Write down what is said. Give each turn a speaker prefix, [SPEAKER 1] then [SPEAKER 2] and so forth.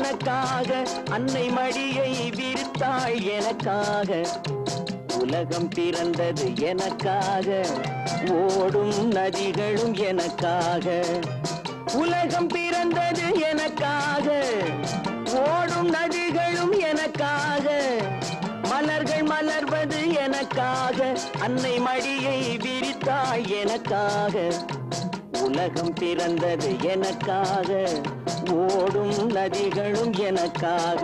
[SPEAKER 1] எனக்காக அன்னை மடியை விரித்தாள் எனக்காக உலகம் பிறந்தது எனக்காக ஓடும் நதிகளும் எனக்காக உலகம் பிறந்தது எனக்காக ஓடும் நதிகளும் எனக்காக மலர்கள் மலர்வது எனக்காக அன்னை மடியை விரித்தாள் எனக்காக உலகம் பிறந்தது எனக்காக ஓடும் நதிகளும் எனக்காக